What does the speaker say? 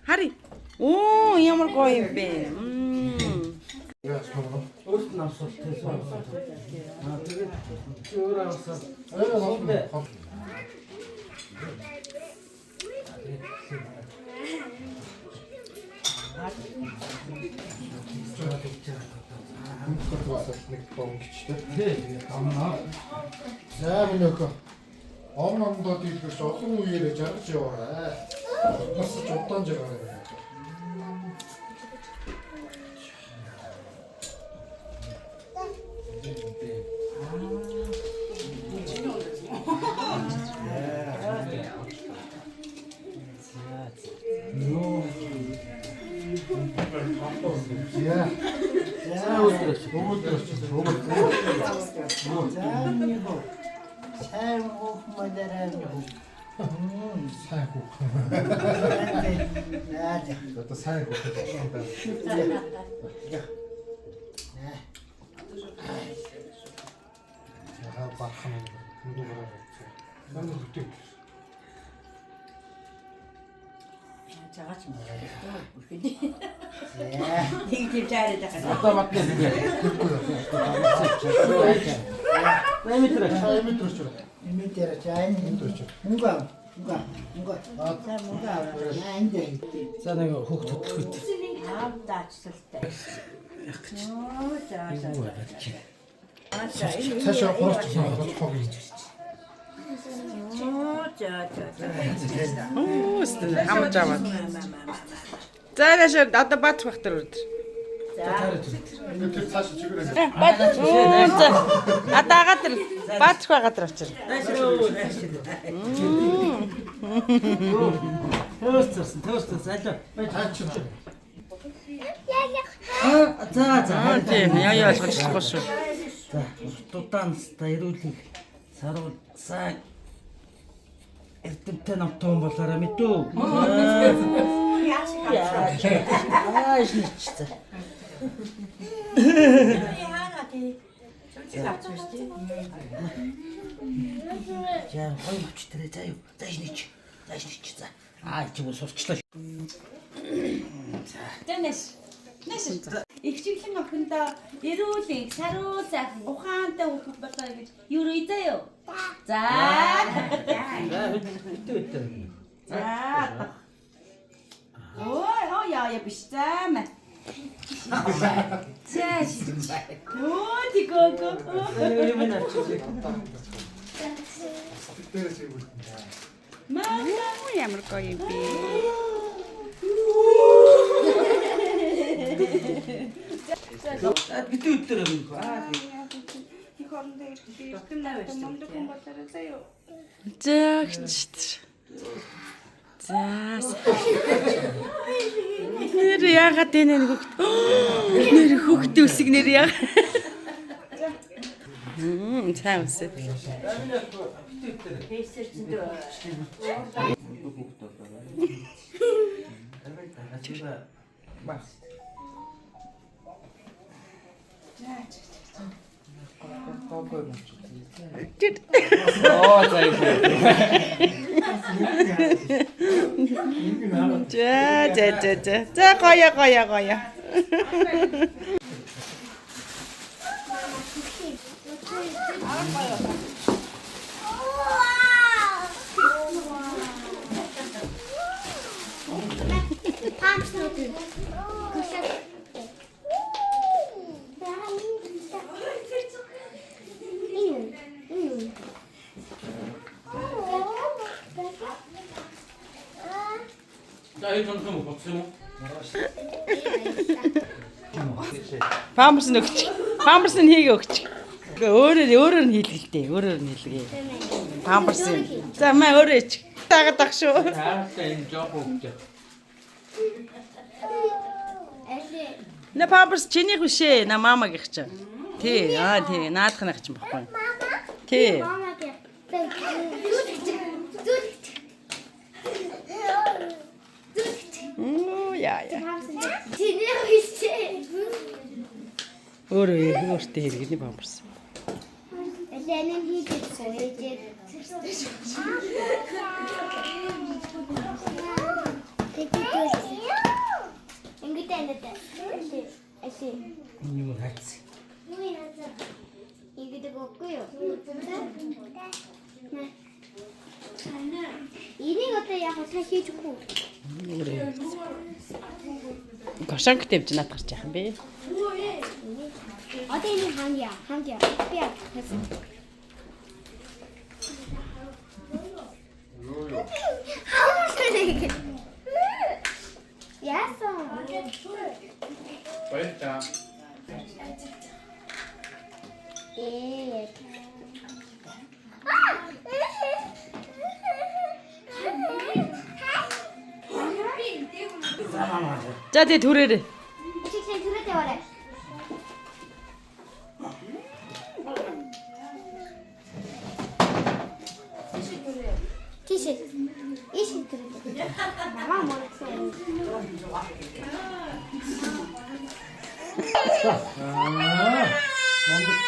Хари. Оо, ямар гоё юм бэ. Өөрт нь авсвал тэгээд өөр авсвал нэг бонгичтэй. Тэгээд амнаа. За минийхөө омондоо дийлгэж олон үеэрээ жаргаж яваарай. Бас ч удаан жаргаарай. За нэг хөөх төдлөхөд. Цаашаа хурц хог хийж. Оо, хамж аваад. За яшаа одоо бац бахтар өдөр. Тэр цаашаа чигээрээ. Бац. За. Атаага тэр бац байгаа тэр очир. Төөс аль. Таач. За. Тийм яа ойлгохгүй шүү. За, тутаанста ирүүлэх саруул сайн эрдэмтэн автон болоорой мэдүү. Шничтэй. За, хой мөчтөрөө заа юу. Зашнич. За. Чи сурчлаа. Тэнэс. Их чиглэн охиндоо эрүүл саруул сайхан ухаантай хүүхэд болоо гэж юу ийзээ юу? За. За. Ой, яа биш зам. За. Оо, тигоко. Маа ямар гоё юм бэ. Битүү өдөр юм уу? Заагч. За. Нэр яагаад энэ хөхт? Нэр хөхт үсэг нэр яа. Сайн үсэ. За гоё. Памперс нь өгч. Памперс нь хийгээ өгч. Өөрөөр нь хийлгэлтэй. Өөрөөр нь хийлгээ. Памперс. За маа өөрөө ич. Тагаад ах шүү. Таалаа энэ жоох өгч. На памперс чиний хүшээ. На мамагийнх ч. Тий, тий. Наадахных ч юм баггүй. Тий. Яа. Өөртөө хэрэгний памперс. Ленин хийдсэн. Энийг одоо яг та хийж өгөх үү? Гошонг тавьж надад гарч яах юм бэ? Одоо энийг хандя. Би яа. Яасан. Баярлалаа. За тэгээ түрээрээ. Чичээ түрээд яваарай. Чичээ. Ишин түрээд. Мама морсон. Мондөг.